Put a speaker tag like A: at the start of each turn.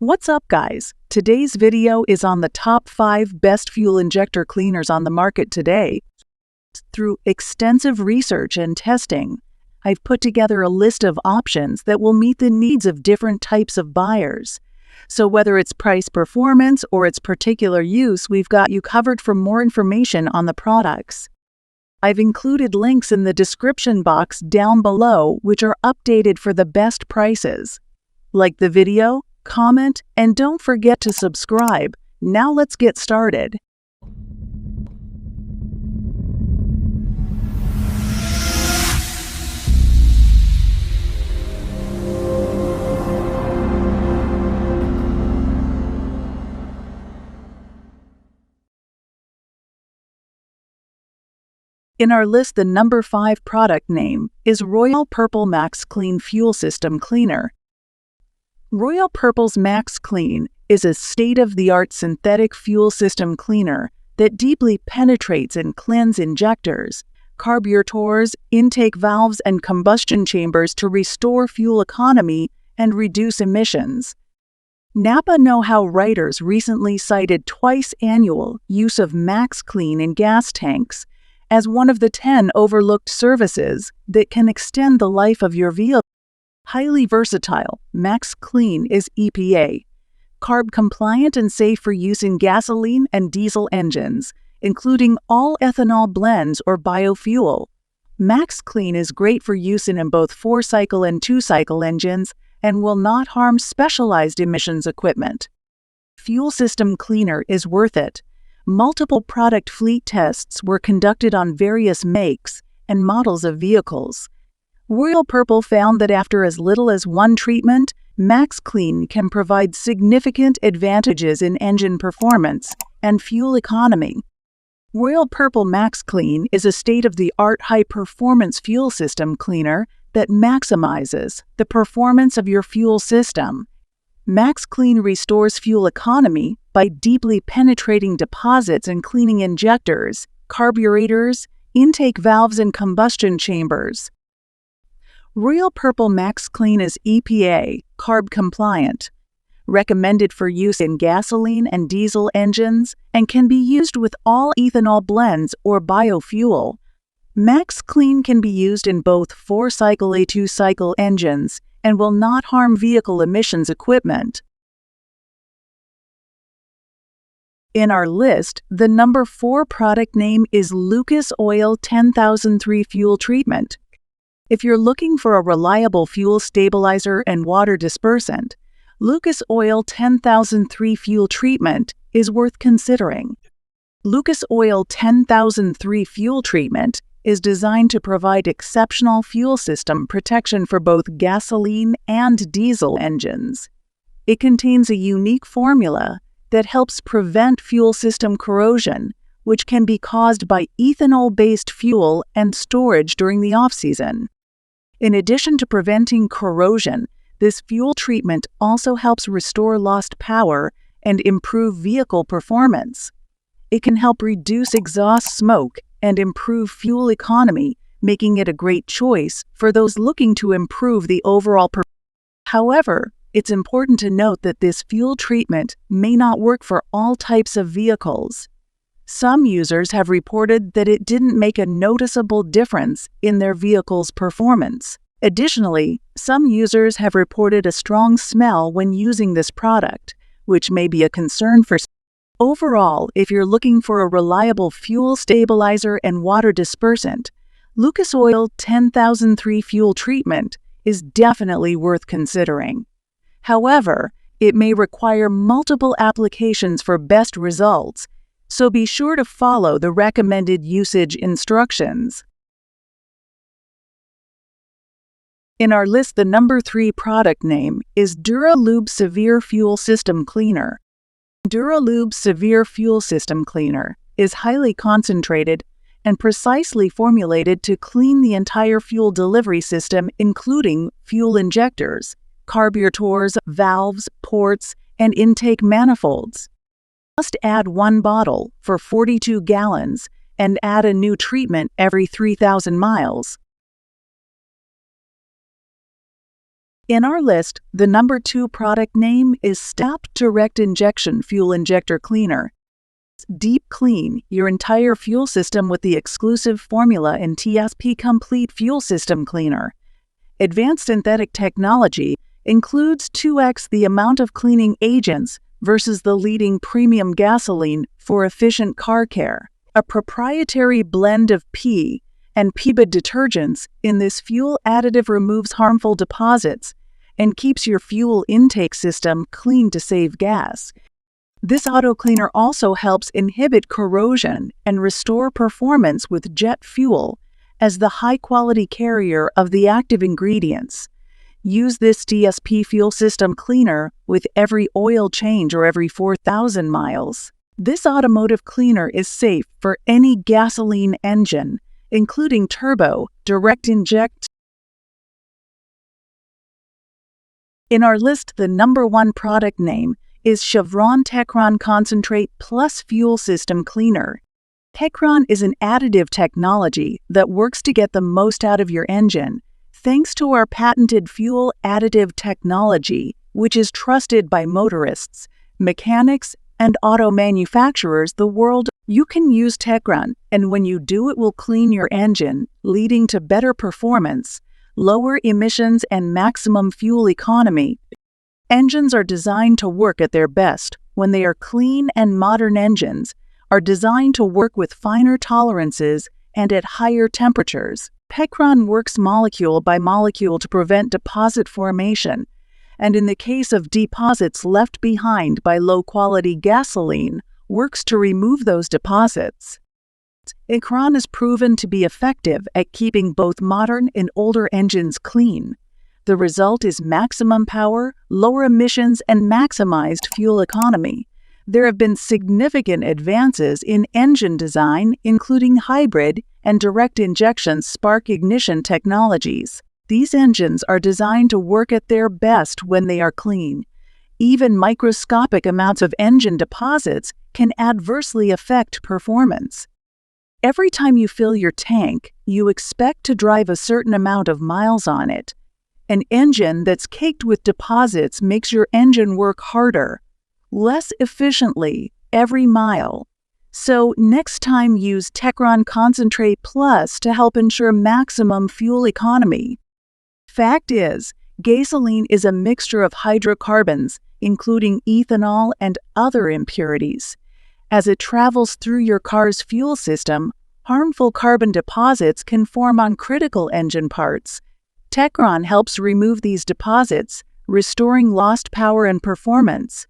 A: What's up, guys? Today's video is on the top 5 best fuel injector cleaners on the market today. Through extensive research and testing, I've put together a list of options that will meet the needs of different types of buyers. So whether it's price performance or its particular use, we've got you covered. For more information on the products, I've included links in the description box down below, which are updated for the best prices. Like the video, comment, and don't forget to subscribe. Now let's get started. In our list, the number 5 product name is Royal Purple Max Clean Fuel System Cleaner. Royal Purple's Max Clean is a state-of-the-art synthetic fuel system cleaner that deeply penetrates and cleanses injectors, carburetors, intake valves, and combustion chambers to restore fuel economy and reduce emissions. Napa know-how writers recently cited twice-annual use of Max Clean in gas tanks as one of the 10 overlooked services that can extend the life of your vehicle. Highly versatile, Max Clean is EPA, CARB compliant and safe for use in gasoline and diesel engines, including all ethanol blends or biofuel. Max Clean is great for use in both 4-cycle and 2-cycle engines and will not harm specialized emissions equipment. Fuel system cleaner is worth it. Multiple product fleet tests were conducted on various makes and models of vehicles. Royal Purple found that after as little as one treatment, Max Clean can provide significant advantages in engine performance and fuel economy. Royal Purple Max Clean is a state-of-the-art high-performance fuel system cleaner that maximizes the performance of your fuel system. Max Clean restores fuel economy by deeply penetrating deposits and cleaning injectors, carburetors, intake valves, and combustion chambers. Royal Purple Max Clean is EPA, CARB compliant, recommended for use in gasoline and diesel engines, and can be used with all ethanol blends or biofuel. Max Clean can be used in both 4-cycle and 2-cycle engines and will not harm vehicle emissions equipment. In our list, the number 4 product name is Lucas Oil 10003 Fuel Treatment. If you're looking for a reliable fuel stabilizer and water dispersant, Lucas Oil 10003 Fuel Treatment is worth considering. Lucas Oil 10003 Fuel Treatment is designed to provide exceptional fuel system protection for both gasoline and diesel engines. It contains a unique formula that helps prevent fuel system corrosion, which can be caused by ethanol-based fuel and storage during the off-season. In addition to preventing corrosion, this fuel treatment also helps restore lost power and improve vehicle performance. It can help reduce exhaust smoke and improve fuel economy, making it a great choice for those looking to improve the overall performance. However, it's important to note that this fuel treatment may not work for all types of vehicles. Some users have reported that it didn't make a noticeable difference in their vehicle's performance. Additionally, some users have reported a strong smell when using this product, which may be a concern for some. Overall, if you're looking for a reliable fuel stabilizer and water dispersant, Lucas Oil 10003 Fuel Treatment is definitely worth considering. However, it may require multiple applications for best results, so be sure to follow the recommended usage instructions. In our list, the number 3 product name is Dural Lube Severe Fuel System Cleaner. Dural Lube Severe Fuel System Cleaner is highly concentrated and precisely formulated to clean the entire fuel delivery system, including fuel injectors, carburetors, valves, ports, and intake manifolds. Just add one bottle for 42 gallons and add a new treatment every 3,000 miles. In our list, the number 2 product name is Stop Direct Injection Fuel Injector Cleaner. Deep clean your entire fuel system with the exclusive formula in TSP Complete Fuel System Cleaner. Advanced synthetic technology includes 2x the amount of cleaning agents versus the leading premium gasoline for efficient car care. A proprietary blend of P and PBA detergents in this fuel additive removes harmful deposits and keeps your fuel intake system clean to save gas. This auto cleaner also helps inhibit corrosion and restore performance with jet fuel as the high-quality carrier of the active ingredients. Use this DSP fuel system cleaner with every oil change or every 4,000 miles. This automotive cleaner is safe for any gasoline engine, including turbo, direct inject. In our list, the number 1 product name is Chevron Techron Concentrate Plus Fuel System Cleaner. Techron is an additive technology that works to get the most out of your engine, thanks to our patented fuel additive technology, which is trusted by motorists, mechanics, and auto manufacturers the world. You can use Techron, and when you do, it will clean your engine, leading to better performance, lower emissions, and maximum fuel economy. Engines are designed to work at their best when they are clean, and modern engines are designed to work with finer tolerances and at higher temperatures. Techron works molecule by molecule to prevent deposit formation, and in the case of deposits left behind by low-quality gasoline, works to remove those deposits. Techron is proven to be effective at keeping both modern and older engines clean. The result is maximum power, lower emissions, and maximized fuel economy. There have been significant advances in engine design, including hybrid and direct injection spark ignition technologies. These engines are designed to work at their best when they are clean. Even microscopic amounts of engine deposits can adversely affect performance. Every time you fill your tank, you expect to drive a certain amount of miles on it. An engine that's caked with deposits makes your engine work harder, less efficiently every mile. So next time, use Techron Concentrate Plus to help ensure maximum fuel economy. Fact is, gasoline is a mixture of hydrocarbons, including ethanol and other impurities. As it travels through your car's fuel system, harmful carbon deposits can form on critical engine parts. Techron helps remove these deposits, restoring lost power and performance.